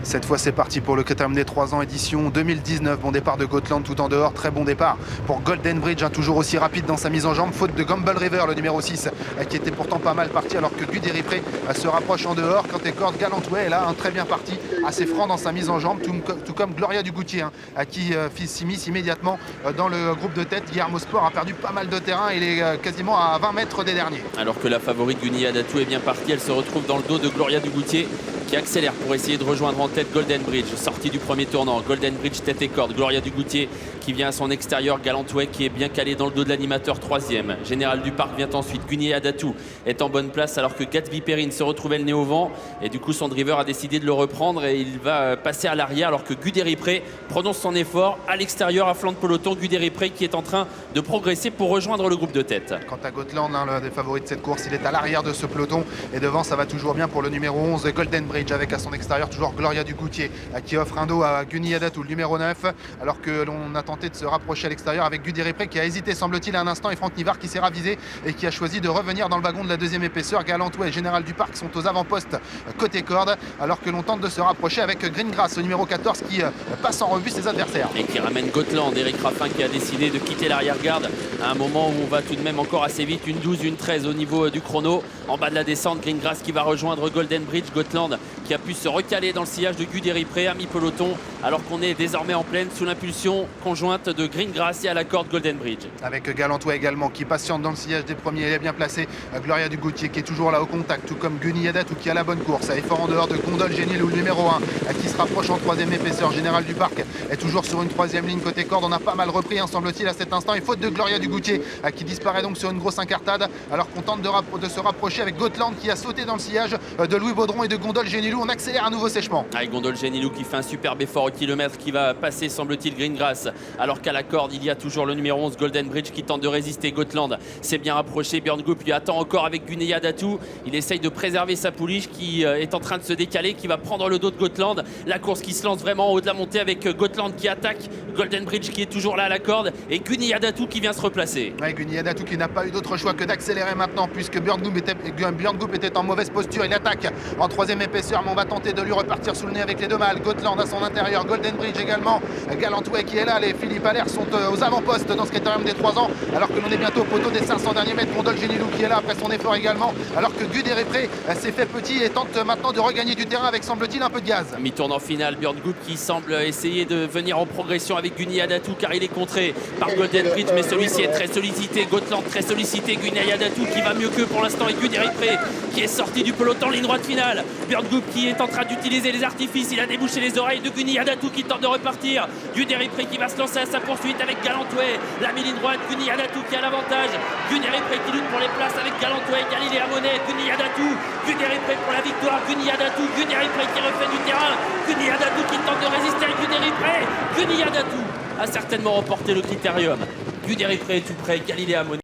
Cette fois, c'est parti pour le critérium des 3 ans, édition 2019. Bon départ de Gotland tout en dehors. Très bon départ pour Golden Bridge, toujours aussi rapide dans sa mise en jambe. Faute de Gamble River, le numéro 6, qui était pourtant pas mal parti, alors que Guderipré se rapproche en dehors. Quand Cord Galantway est là, très bien parti, assez franc dans sa mise en jambe, tout comme Gloria Dugoutier, qui s'immisce immédiatement dans le groupe de tête. Guillermo Sport a perdu pas mal de terrain. Il est quasiment à 20 mètres des derniers. Alors que la favorite Guni Adatou est bien partie, elle se retrouve dans le dos de Gloria Dugoutier, qui accélère pour essayer de rejoindre en tête Golden Bridge. Sortie du premier tournant, Golden Bridge tête et corde. Gloria Dugoutier qui vient à son extérieur, Galantway qui est bien calé dans le dos de l'animateur, troisième. Général du Parc vient ensuite, Guni Adatou est en bonne place alors que Gatsby Perrine se retrouvait le nez au vent et du coup son driver a décidé de le reprendre et il va passer à l'arrière alors que Guderipré prononce son effort à l'extérieur à flanc de peloton. Guderipré qui est en train de progresser pour rejoindre le groupe de tête. Quant à Gotland, l'un des favoris de cette course, il est à l'arrière de ce peloton et devant ça va toujours bien pour le numéro 11 Golden Bridge, avec à son extérieur toujours Gloria Dugoutier qui offre un dos à Guni Adatou, le numéro 9, alors que l'on a tenté de se rapprocher à l'extérieur avec Guderipré qui a hésité semble-t-il à un instant, et Franck Nivard qui s'est ravisé et qui a choisi de revenir dans le wagon de la deuxième épaisseur. Galantway et Général du Parc sont aux avant-postes côté corde, alors que l'on tente de se rapprocher avec Greengrass, le numéro 14, qui passe en revue ses adversaires. Et qui ramène Gotland, Eric Raffin qui a décidé de quitter l'arrière-garde à un moment où on va tout de même encore assez vite, une 12, une 13 au niveau du chrono. En bas de la descente, Greengrass qui va rejoindre Golden Bridge, Gotland qui a pu se recaler dans le sillage de Guderipré à mi-peloton, alors qu'on est désormais en pleine sous l'impulsion conjointe de Greengrass et à la corde Golden Bridge. Avec Galantway également qui patiente dans le sillage des premiers, elle est bien placée. Gloria Dugoutier qui est toujours là au contact, tout comme Guni Adatou qui a la bonne course. Effort en dehors de Gondol Génilou, le numéro 1, qui se rapproche en troisième épaisseur. Général du Parc est toujours sur une troisième ligne côté corde. On a pas mal repris, semble-t-il, à cet instant. Et faute de Gloria Dugoutier qui disparaît donc sur une grosse incartade, alors qu'on tente de se rapprocher avec Gotland qui a sauté dans le sillage de Louis Baudron et de Gondol Génilou. On accélère à nouveau sèchement. Avec Gondol Génilou qui fait un superbe effort au kilomètre, qui va passer, semble-t-il, Greengrass, alors qu'à la corde il y a toujours le numéro 11 Golden Bridge qui tente de résister. Gotland s'est bien rapproché, Björn Goop lui attend encore avec Guni Adatou. Il essaye de préserver sa pouliche qui est en train de se décaler, qui va prendre le dos de Gotland. La course qui se lance vraiment en haut de la montée avec Gotland qui attaque, Golden Bridge qui est toujours là à la corde et Guni Adatou qui vient se replacer. Ouais, Guni Adatou qui n'a pas eu d'autre choix que d'accélérer maintenant, puisque Björn Goop était en mauvaise posture. Il attaque en troisième épaisseur, mais on va tenter de lui repartir sous le nez avec les deux mâles. Gotland à son intérieur, Golden Bridge également, Galantway qui est là. Les Philippe Allaire sont aux avant-postes dans ce critérium des 3 ans, alors que l'on est bientôt au poteau des 500 derniers mètres. Gondol Génilou qui est là après son effort également, alors que Guderipré s'est fait petit et tente maintenant de regagner du terrain avec, semble-t-il, un peu de gaz. Mi-tournant final, Björn Goop qui semble essayer de venir en progression avec Guni Adatou, car il est contré par Golden Bridge, mais celui-ci est très sollicité. Gotland très sollicité, Guni Adatou qui va mieux qu'eux pour l'instant, et Guderipré qui est sorti du peloton, ligne droite finale. Björn Goop qui est en train d'utiliser les artifices, il a débouché les oreilles de Guni Adatou qui tente de repartir. Guderipré qui va se lancer à sa poursuite avec Galantway, la ligne droite, Guni Adatou qui a l'avantage. Guderipré qui lutte pour les places avec Galantway, Galilée Amonet, Guni Adatou, Guderipré pour la victoire, Guni Adatou, Guderipré qui refait du terrain, Guni Adatou qui tente de résister à Guderipré. Guni Adatou a certainement remporté le critérium. Guderipré est tout près, Galilée Amonet.